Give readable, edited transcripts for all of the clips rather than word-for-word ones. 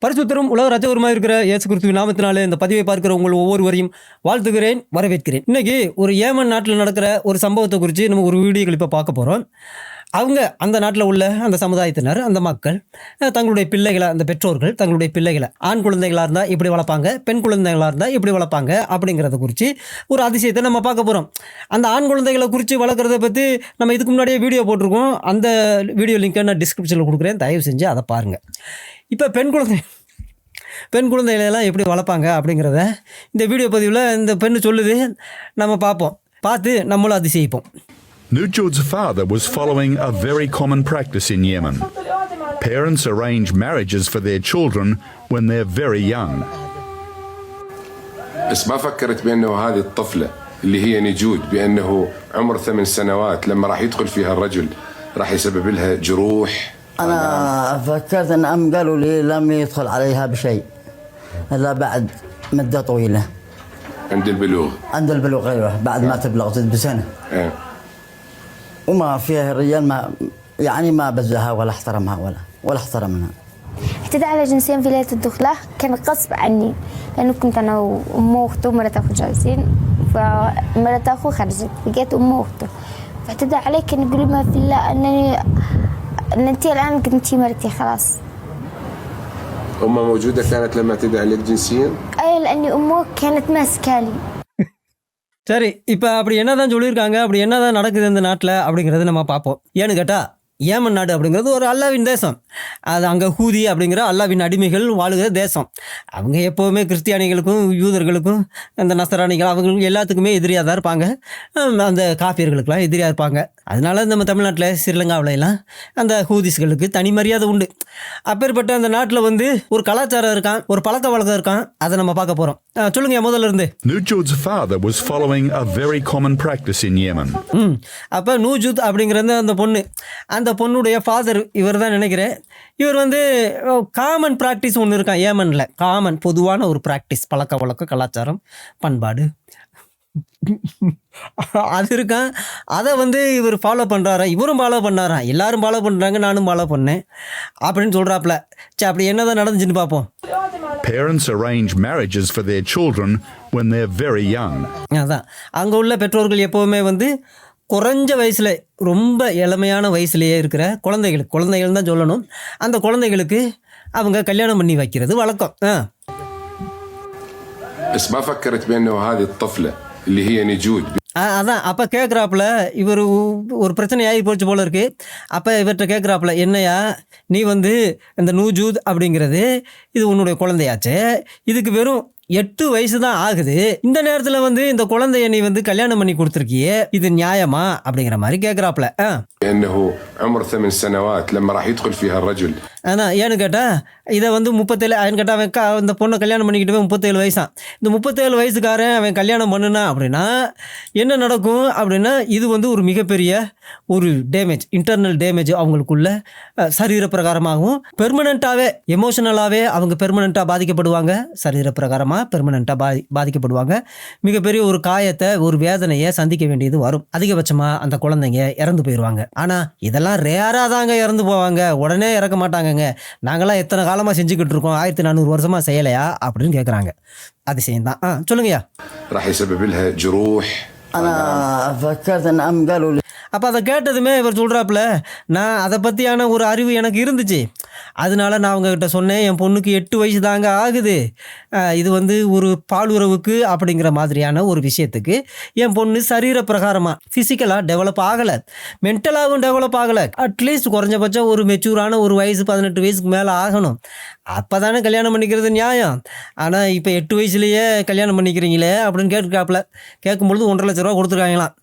பரிசுத்தரும் உலக ரட்சகருமாக இருக்கிற இயேசு கிறிஸ்துவின் நாமத்தினாலே இந்த பதிவை பார்க்கிற உங்கள் ஒவ்வொருவரையும் வாழ்த்துகிறேன், வரவேற்கிறேன். இன்னைக்கு ஒரு ஏமன் நாட்டில் நடக்கிற ஒரு சம்பவத்தை குறித்து நம்ம ஒரு வீடியோ கிளிப்பை பார்க்க போகிறோம். அவங்க அந்த நாட்டில் உள்ள அந்த சமுதாயத்தினர், அந்த மக்கள் தங்களுடைய பிள்ளைகளை, அந்த பெற்றோர்கள் தங்களுடைய பிள்ளைகளை ஆண் குழந்தைகளாக இருந்தால் இப்படி வளர்ப்பாங்க, பெண் குழந்தைகளாக இருந்தால் இப்படி வளர்ப்பாங்க அப்படிங்கிறத குறித்து ஒரு அதிசயத்தை நம்ம பார்க்க போகிறோம். அந்த ஆண் குழந்தைகளை குறித்து வளர்க்குறத பற்றி நம்ம இதுக்கு முன்னாடியே வீடியோ போட்டிருக்கோம். அந்த வீடியோ லிங்க்கை நான் டிஸ்கிரிப்ஷனில் கொடுக்குறேன், தயவு செஞ்சு அதை பாருங்கள். இப்போ பெண் குழந்தைகளெல்லாம் எப்படி வளர்ப்பாங்க அப்படிங்கிறத இந்த வீடியோ பதிவில் இந்த பெண்ணு சொல்லுது, நம்ம பார்ப்போம். பார்த்து நம்மளும் அதிசயிப்போம். Nujud's father was following a very common practice in Yemen. Parents arrange marriages for their children when they're very young. بس ما فكرت بأنه هذه الطفلة اللي هي نجود بأنه عمر 8 سنوات لما راح يدخل فيها الرجل راح يسبب لها جروح. أنا فكرت أن قالوا لي لم يدخل عليها بشيء إلا بعد مدة طويلة عند البلوغ. عند البلوغ، أيوه، بعد ما تبلغ بسنة. وما فيها الرجال ما بزها ولا احترمها ولا احترمنا. اعتدى على جنسيا في ليلة الدخلة، كان غصب عني لأنه كنت أنا وأمه وأخته ومرة أخوه جالسين، فمرة أخوه خرجت، لقيت أمه وأخته فاعتدى علي. كان يقول ما في الله أن أنت الآن كنتي مرتي خلاص. أمه موجودة كانت لما اعتدى عليك جنسيا؟ أي لأني أمه كانت ماسكالي. சரி, இப்போ அப்படி என்ன தான் சொல்லியிருக்காங்க, அப்படி என்ன தான் நடக்குது இந்த நாட்டில் அப்படிங்கிறத நம்ம பார்ப்போம். ஏன்னு கேட்டால், ஏமன் நாடு அப்படிங்கிறது ஒரு அல்லாவின் தேசம். அது அங்கே ஹூதி அப்படிங்கிற அல்லாவின் அடிமைகள் வாழுகிற தேசம். அவங்க எப்போவுமே கிறிஸ்டியானிகளுக்கும் யூதர்களுக்கும் அந்த நசராணிகள் அவங்களுக்கு எல்லாத்துக்குமே எதிரியாக தான் இருப்பாங்க. அந்த காப்பியர்களுக்கெல்லாம் எதிரியாக இருப்பாங்க. அதனால நம்ம தமிழ்நாட்டில் ஸ்ரீலங்காவிலாம் அந்த ஹூதிஸ்களுக்கு தனி மரியாதை உண்டு. அப்பேற்பட்ட அந்த நாட்டில் ஒரு கலாச்சாரம் இருக்கான், ஒரு பழக்க வழக்கம் இருக்கான். அதை நம்ம பார்க்க போகிறோம். சொல்லுங்க முதல்ல இருந்து. Nujud's father was following a very common practice in Yemen. அப்போ நூஜுத் அப்படிங்கிறது அந்த பொண்ணு, அந்த பொண்ணுடைய ஃபாதர் இவர் தான் நினைக்கிறேன். இவர் காமன் ப்ராக்டிஸ் ஒன்று இருக்கான் ஏமனில். காமன் பொதுவான ஒரு ப்ராக்டிஸ், பழக்க வழக்கம், கலாச்சாரம், பண்பாடு அது இருக்கான். அதை இவர் ஃபாலோ பண்ணுறாரா, இவரும் ஃபாலோ பண்ணாரா, எல்லாரும் ஃபாலோ பண்ணுறாங்க, நானும் ஃபாலோ பண்ணேன் அப்படின்னு சொல்கிறாப்புல. சரி, அப்படி என்ன தான் நடந்துச்சுன்னு பார்ப்போம். Parents arrange marriages for their children when they're very young. அதான் அங்கே உள்ள பெற்றோர்கள் எப்போவுமே குறைஞ்ச வயசில், ரொம்ப இளமையான வயசுலேயே இருக்கிற குழந்தைகள் தான் சொல்லணும், அந்த குழந்தைகளுக்கு அவங்க கல்யாணம் பண்ணி வைக்கிறது வழக்கம். بس ما فكرت بأنه هذه الطفلة اللي هي نجود. அதான் அப்போ கேட்குறாப்புல, இவர் ஒரு பிரச்சனை ஆகி போச்சு போல இருக்கு. அப்போ இவர்கிட்ட கேட்குறாப்புல, என்னையா நீ இந்த நூஜூத் அப்படிங்கிறது இது உன்னுடைய குழந்தையாச்சு, இதுக்கு வெறும் 8 வயசு தான் ஆகுது, இந்த நேரத்தில் இந்த குழந்தைய நீ கல்யாணம் பண்ணி கொடுத்துருக்கியே, இது நியாயமா அப்படிங்கிற மாதிரி கேட்குறாப்புல. انه عمر 8 سنوات لما راح يدخل فيها الرجل. ஆனால் ஏன்னு கேட்டால் இதை 37 அவன் கேட்டால் அந்த பொண்ணை கல்யாணம் பண்ணிக்கிட்டு 37 வயசான். இந்த 37 வயசுக்காரன் அவன் கல்யாணம் பண்ணுனா அப்படின்னா என்ன நடக்கும் அப்படின்னா, இது ஒரு மிகப்பெரிய ஒரு டேமேஜ், இன்டர்னல் டேமேஜ் அவங்களுக்குள்ள சரீர பிரகாரமாகவும் பெர்மனண்ட்டாகவே, எமோஷனலாகவே அவங்க பெர்மனண்ட்டாக பாதிக்கப்படுவாங்க. சரீர பிரகாரமாக பெர்மனண்ட்டாக பாதிக்கப்படுவாங்க. மிகப்பெரிய ஒரு காயத்தை, ஒரு வேதனையை சந்திக்க வேண்டியது வரும். அதிகபட்சமாக அந்த குழந்தைங்க இறந்து போயிடுவாங்க. ஆனால் இதெல்லாம் ரேராக தாங்க இறந்து போவாங்க, உடனே இறக்க மாட்டாங்கங்க. நாங்களாம் எத்தனை காலமாக செஞ்சுக்கிட்டு இருக்கோம், 1400 வருஷமாக செய்யலையா அப்படின்னு கேட்குறாங்க. அதிசயம் தான். சொல்லுங்கய்யா. راح يسبب لها جروح. أنا فكرت أن قالوا لي. அப்போ அதை கேட்டதுமே இவர் சொல்கிறாப்புல, நான் அதை பற்றியான ஒரு அறிவு எனக்கு இருந்துச்சு, அதனால நான் அவங்கக்கிட்ட சொன்னேன், என் பொண்ணுக்கு 8 வயசு தாங்க ஆகுது, இது ஒரு பாலுறவுக்கு அப்படிங்கிற மாதிரியான ஒரு விஷயத்துக்கு என் பொண்ணு சரீர பிரகாரமாக ஃபிசிக்கலாக டெவலப் ஆகலை, மென்டலாகவும் டெவலப் ஆகலை. அட்லீஸ்ட் குறைஞ்சபட்சம் ஒரு மெச்சூரான ஒரு வயசு 18 வயசுக்கு மேலே ஆகணும், அப்போ தானே கல்யாணம் பண்ணிக்கிறது நியாயம். ஆனால் இப்போ 8 வயசுலேயே கல்யாணம் பண்ணிக்கிறீங்களே அப்படின்னு கேட்குறாப்புல. கேட்கும்பொழுது 1,50,000 ரூபா கொடுத்துருக்காங்களாம்.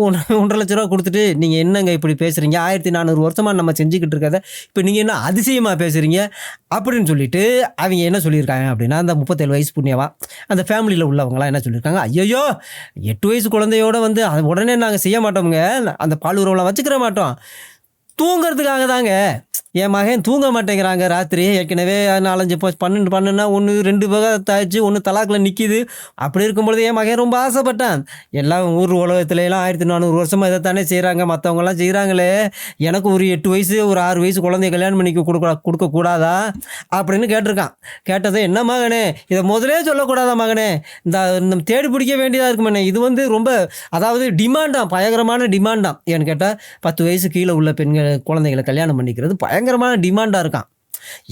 1,50,000 ரூபா கொடுத்துட்டு, நீங்கள் என்னங்க இப்படி பேசுகிறீங்க, 1400 வருஷமாக நம்ம செஞ்சுக்கிட்டு இருக்கிறத இப்போ நீங்கள் என்ன அதிசயமாக பேசுகிறீங்க அப்படின்னு சொல்லிட்டு அவங்க என்ன சொல்லியிருக்காங்க அப்படின்னா, அந்த 37 வயசு புண்ணியவா அந்த ஃபேமிலியில் உள்ளவங்களாம் என்ன சொல்லியிருக்காங்க, ஐயோ 8 வயசு குழந்தையோட அது உடனே நாங்கள் செய்ய மாட்டோமுங்க, அந்த பால் உறவுலாம் வச்சுக்கிற மாட்டோம், தூங்கிறதுக்காக தாங்க. என் மகன் தூங்க மாட்டேங்கிறாங்க ராத்திரி. ஏற்கனவே 4-5 12 பண்ணுன்னா 1 2 விவாகரத்தாச்சு, 1 தலாக்கில் நிற்கிது. அப்படி இருக்கும்பொழுது என் மகன் ரொம்ப ஆசைப்பட்டான். எல்லாம் ஊர் உலகத்துலலாம் 1400 வருஷமாக இதைத்தானே செய்கிறாங்க, மற்றவங்கலாம் செய்கிறாங்களே, எனக்கு ஒரு 8 வயசு ஒரு 6 வயசு குழந்தைய கல்யாணம் பண்ணி கொடுக்கக்கூடாதா அப்படின்னு கேட்டிருக்கான். கேட்டதை என்ன மகனே, இதை முதலே சொல்லக்கூடாதா மகனே, இந்த தேடி பிடிக்க வேண்டியதாக இருக்கு மகனே. இது வந்து ரொம்ப அதாவது டிமாண்டாம், பயங்கரமான டிமாண்டாம். ஏன்னு கேட்டால் 10 வயசு கீழே உள்ள பெண்கள் குழந்தைகளை கல்யாணம் பண்ணிக்கிறது பயங்கரமான டிமாண்டாக இருக்கான்.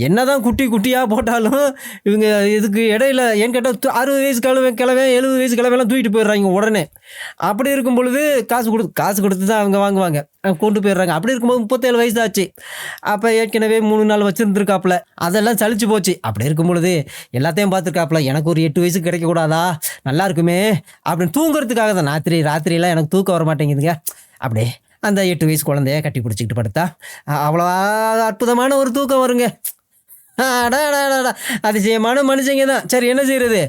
என்னதான் குட்டி குட்டியாக போட்டாலும் இவங்க இதுக்கு இடையில ஏன்னு கேட்டால் 60 வயசு கிழமை 70 வயசு கிழமையெல்லாம் தூக்கிட்டு போயிடுறாங்க உடனே. அப்படி இருக்கும் பொழுது காசு கொடுத்து தான் அவங்க வாங்குவாங்க, கொண்டு போயிடுறாங்க. அப்படி இருக்கும்போது 37 வயசு ஆச்சு. அப்போ ஏற்கனவே 3 நாள் வச்சுருந்துருக்காப்புல, அதெல்லாம் சலிச்சு போச்சு. அப்படி இருக்கும் பொழுது எல்லாத்தையும் பார்த்துருக்காப்புல, எனக்கு ஒரு 8 வயசு கிடைக்கக்கூடாதா, நல்லா இருக்குமே அப்படின்னு தூங்குறதுக்காக தான். ராத்திரியெல்லாம் எனக்கு தூக்கம் வர மாட்டேங்குதுங்க. அப்படியே அந்த 8 வயசு குழந்தைய கட்டி பிடிச்சிக்கிட்டு படுத்தா அவ்வளோ அற்புதமான ஒரு தூக்கம் வருங்க. அதிசயமான மனுஷங்க தான். சரி, என்ன செய்கிறது?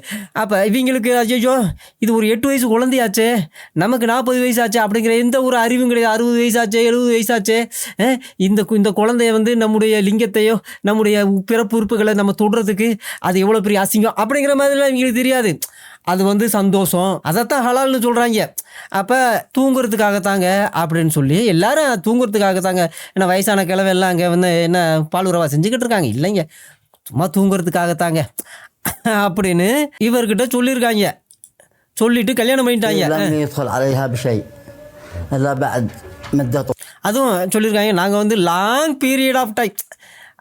அப்போ இவங்களுக்கு ஐயோ இது ஒரு 8 வயசு குழந்தையாச்சே, நமக்கு 40 வயசு ஆச்சு அப்படிங்கிற எந்த ஒரு அறிவும் கிடையாது. 60 வயசாச்சே 70 வயசாச்சே, இந்த குழந்தைய வந்து நம்முடைய லிங்கத்தையோ நம்முடைய பிறப்பு உறுப்புகளை நம்ம தொடுறதுக்கு அது எவ்வளோ பெரிய அசிங்கம் அப்படிங்கிற மாதிரிலாம் இவங்களுக்கு தெரியாது. அது வந்து சந்தோஷம், அதைத்தான் ஹலால்னு சொல்கிறாங்க. அப்போ தூங்குறதுக்காகத்தாங்க அப்படின்னு சொல்லி எல்லாரும் தூங்குறதுக்காகத்தாங்க. ஏன்னா வயசான கிழவெல்லாம் அங்கே வந்து என்ன பாலுறவா செஞ்சுக்கிட்டு இருக்காங்க, இல்லைங்க, சும்மா தூங்குறதுக்காகத்தாங்க அப்படின்னு இவர்கிட்ட சொல்லியிருக்காங்க. சொல்லிட்டு கல்யாணம் பண்ணிட்டாங்க. அதுவும் சொல்லியிருக்காங்க, நாங்கள் வந்து லாங் பீரியட் ஆஃப் டைம்,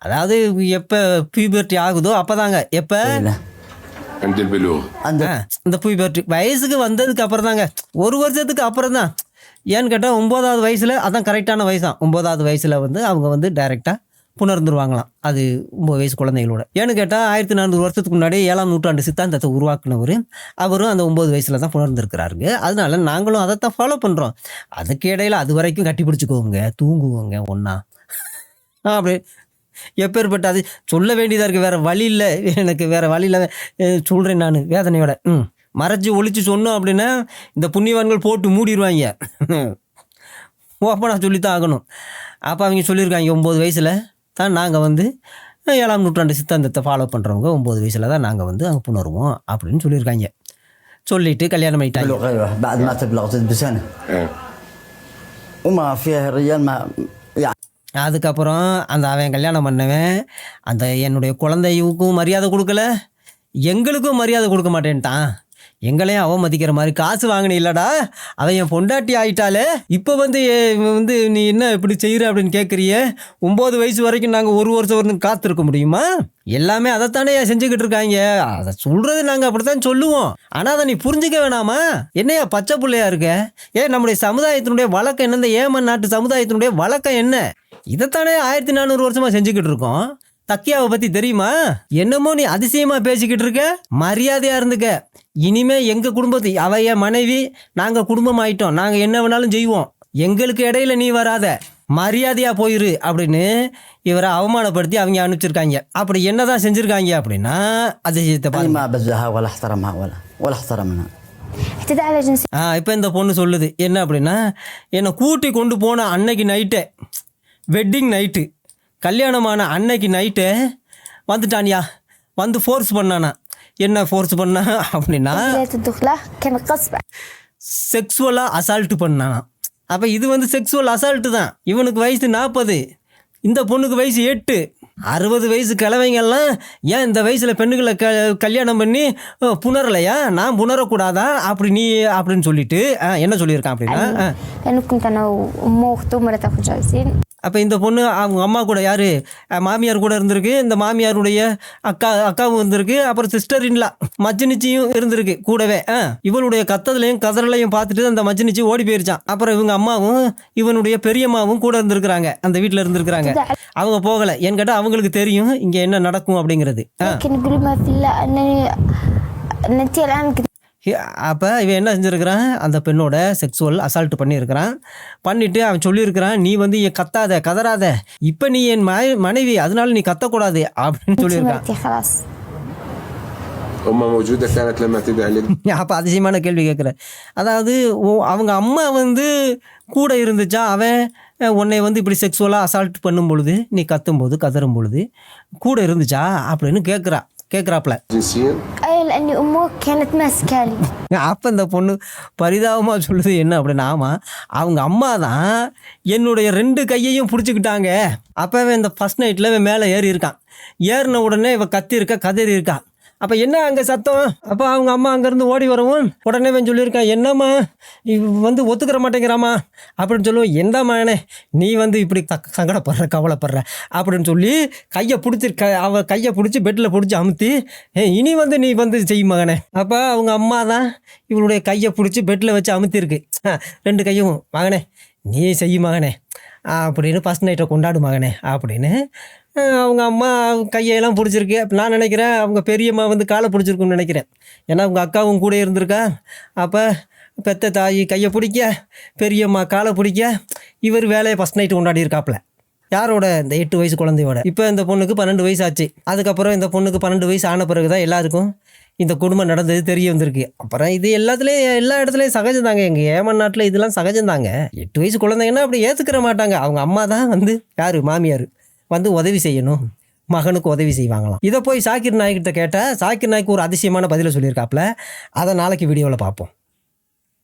அதாவது எப்போ பியூபர்ட்டி ஆகுதோ அப்போ தாங்க, எப்போ இந்த பியூபர்ட்டி வயசுக்கு வந்ததுக்கு அப்புறம் தாங்க, 1 வருஷத்துக்கு அப்புறம் தான். ஏன்னு கேட்டால் 9வது வயசில், அதான் கரெக்டான வயசு தான். 9வது வயசில் வந்து அவங்க வந்து டைரெக்டாக புணர்ந்துருவாங்களாம். அது 9 வயசு குழந்தைகளோட. ஏன்னு கேட்டால் 1400 வருஷத்துக்கு முன்னாடி 7ஆம் நூற்றாண்டு சித்தாந்தத்தை உருவாக்குனவர் அவரும் அந்த 9 வயசில் தான் புணர்ந்துருக்கிறாருங்க. அதனால நாங்களும் அதைத்தான் ஃபாலோ பண்ணுறோம். அதுக்கு இடையில் அது வரைக்கும் கட்டி பிடிச்சிக்கோங்க, தூங்குவோங்க ஒன்றா அப்படி. எப்பேற்பட்ட அது சொல்ல வேண்டியதாக இருக்குது, வேறு வழி இல்லை, எனக்கு வேறு வழியில் சொல்கிறேன் நான் வேதனையோட. மறைச்சி ஒழிச்சு சொன்னோம் அப்படின்னா இந்த புண்ணியவான்கள் போட்டு மூடிடுவாங்க. ஓப்பனாக சொல்லித்தான் ஆகணும். அப்போ அவங்க சொல்லியிருக்காங்க 9 வயசில் தான் நாங்கள் வந்து 7ஆம் நூற்றாண்டு சித்தாந்தத்தை ஃபாலோ பண்ணுறவங்க 9 வயசில் தான் நாங்கள் வந்து அங்கே புணருவோம் அப்படின்னு சொல்லியிருக்காங்க. சொல்லிட்டு கல்யாணம் பண்ணிட்டாங்க. அதுக்கப்புறம் அவன் கல்யாணம் பண்ணவன் என்னுடைய குழந்தைக்கும் மரியாதை கொடுக்கல, எங்களுக்கும் மரியாதை கொடுக்க மாட்டேன்ட்டான். எங்களையும் அவன் மதிக்கிற மாதிரி காசு வாங்கின இல்லடா, அவன் என் பொண்டாட்டி ஆகிட்டாலே, இப்போ வந்து நீ என்ன இப்படி செய்கிற அப்படின்னு கேட்குறிய. 9 வயசு வரைக்கும் நாங்கள் 1 வருஷம் வரைக்கும் காத்திருக்க முடியுமா? எல்லாமே அதைத்தானே செஞ்சுக்கிட்டு இருக்காங்க. அதை சொல்கிறது நாங்கள் அப்படித்தான் சொல்லுவோம். ஆனால் அதை நீ புரிஞ்சிக்க வேணாமா? என்னையா பச்சை பிள்ளையா இருக்க? நம்முடைய சமுதாயத்தினுடைய வழக்கம் என்ன, இந்த ஏமன் நாட்டு சமுதாயத்தினுடைய வழக்கம் என்ன? இதைத்தானே 1400 வருஷமாக செஞ்சுக்கிட்டு இருக்கோம். தக்கியாவை பற்றி தெரியுமா? என்னமோ நீ அதிசயமாக பேசிக்கிட்டு இருக்க. மரியாதையாக இருந்துக்க. இனிமே எங்கள் குடும்பத்தை, அவைய மனைவி, நாங்கள் குடும்பம் ஆயிட்டோம், நாங்கள் என்ன வேணாலும் செய்வோம், எங்களுக்கு இடையில நீ வராத, மரியாதையாக போயிரு அப்படின்னு இவரை அவமானப்படுத்தி அவங்க அனுப்பிச்சிருக்காங்க. அப்படி என்னதான் செஞ்சுருக்காங்க அப்படின்னா அதிசயத்தை இப்போ இந்த பொண்ணு சொல்லுது என்ன அப்படின்னா, என்னை கூட்டி கொண்டு போன அன்னைக்கு நைட்டே, வெட்டிங் நைட்டு, கல்யாணமான அன்னைக்கு நைட்டே வந்துட்டானியா, வந்து ஃபோர்ஸ் பண்ணானா. என்ன ஃபோர்ஸ் பண்ணா அப்படின்னா செக்ஸுவலாக அசால்ட்டு பண்ணானா. அப்போ இது வந்து செக்ஸுவல் அசால்ட்டு தான். இவனுக்கு வயசு 40, இந்த பொண்ணுக்கு வயசு 8. 60 வயசு கிழவைங்கெல்லாம் ஏன் இந்த வயசில் பெண்ணுகளை கல்யாணம் பண்ணி புணரலையா, நான் புணரக்கூடாதா அப்படின்னு சொல்லிட்டு என்ன சொல்லியிருக்கான் அப்படின்னா, அப்போ இந்த பொண்ணு அவங்க அம்மா கூட யார், மாமியார் கூட இருந்திருக்கு. இந்த மாமியாருடைய அக்காவும் இருந்திருக்கு. அப்புறம் சிஸ்டர் இன்லா மச்சினிச்சியும் இருந்திருக்கு கூடவே. இவனுடைய கத்ததுலையும் கதறலையும் பார்த்துட்டு அந்த மச்சினிச்சி ஓடி போயிருச்சான். அப்புறம் இவங்க அம்மாவும் இவனுடைய பெரியம்மாவும் கூட இருந்திருக்கிறாங்க, அந்த வீட்டில் இருந்திருக்கிறாங்க. அவங்க போகலை. ஏன்னு கேட்டால் அவங்களுக்கு தெரியும் இங்கே என்ன நடக்கும் அப்படிங்கிறது. அப்போ இவன் என்ன செஞ்சுருக்கிறான், அந்த பெண்ணோட செக்ஸுவல் அசால்ட் பண்ணியிருக்கிறான். பண்ணிவிட்டு அவன் சொல்லியிருக்கிறான், நீ வந்து என் கதறாத, இப்போ நீ என் மனைவி, அதனால நீ கத்தக்கூடாது அப்படின்னு சொல்லியிருக்கான். أمها موجودة كانت لما تدعي لي. அப்போ அதிசயமான கேள்வி கேட்குறேன். அதாவது அவங்க அம்மா வந்து கூட இருந்துச்சா, அவன் உன்னை வந்து இப்படி செக்ஸுவலாக அசால்ட் பண்ணும் பொழுது, நீ கத்தும்போது கதறும் பொழுது கூட இருந்துச்சா அப்படின்னு கேட்குறாப்புல. جنسيا أي لأني أمه كانت ماسكالي. அப்போ இந்த பொண்ணு பரிதாபமாக சொல்லுது என்ன அப்படின்னா, ஆமாம் அவங்க அம்மா தான் என்னுடைய 2 கையையும் பிடிச்சிக்கிட்டாங்க. அப்போவே இந்த ஃபஸ்ட் நைட்டில் இவன் மேலே ஏறி இருக்கான். ஏறின உடனே இவன் கதறி இருக்கா. அப்போ என்ன அங்கே சத்தம்? அப்போ அவங்க அம்மா அங்கேருந்து ஓடி வரவும் உடனே இவன் சொல்லியிருக்கான், என்னம்மா இவ வந்து ஒத்துக்கிற மாட்டேங்கிறாம்மா அப்படின்னு சொல்லுவோம். எந்த மகனே நீ வந்து இப்படி சங்கடப்படுற கவலைப்படுற அப்படின்னு சொல்லி அவள் கையை பிடிச்சி பெட்டில் பிடிச்சி அமுத்தி, இனி வந்து நீ வந்து செய் மகனே. அப்போ அவங்க அம்மா தான் இவளுடைய கையை பிடிச்சி பெட்டில் வச்சு அமுத்திருக்கு. 2 கையும் மகனே நீ செய் மகனே அப்படின்னு ஃபஸ்ட் நைட்டை கொண்டாடு மகனே அப்படின்னு அவங்க அம்மா கையெல்லாம் பிடிச்சிருக்கு. நான் நினைக்கிறேன் அவங்க பெரியம்மா வந்து காலை பிடிச்சிருக்குன்னு நினைக்கிறேன். ஏன்னா அவங்க அக்காவும் கூட இருந்திருக்கா. அப்போ பெத்த தாய் கையை பிடிக்க, பெரியம்மா காலை பிடிக்க, இவர் வேலையை ஃபஸ்ட் நைட்டு கொண்டாடி இருக்காப்புல. யாரோட? இந்த 8 வயசு குழந்தையோட. இப்போ இந்த பொண்ணுக்கு 12 வயசு ஆச்சு. அதுக்கப்புறம் இந்த பொண்ணுக்கு 12 வயசு ஆன பிறகு தான் எல்லாருக்கும் இந்த குடும்பம் நடந்தது தெரிய வந்திருக்கு. அப்புறம் இது எல்லா இடத்துலையும் சகஜம்தாங்க. எங்கள் ஏமன் நாட்டில் இதெல்லாம் சகஜம்தாங்க. 8 வயசு குழந்தைங்கன்னா அப்படி ஏற்றுக்கிற மாட்டாங்க. அவங்க அம்மா தான் வந்து யார் மாமியார் வந்து உதவி செய்யணும், மகனுக்கு உதவி செய்வாங்களாம். இதை போய் சாக்கிர் நாய்கிட்ட கேட்டால் சாக்கிர் நாய்க்கு ஒரு அதிசயமான பதிலை சொல்லியிருக்காப்புல. அதை நாளைக்கு வீடியோவில் பார்ப்போம்.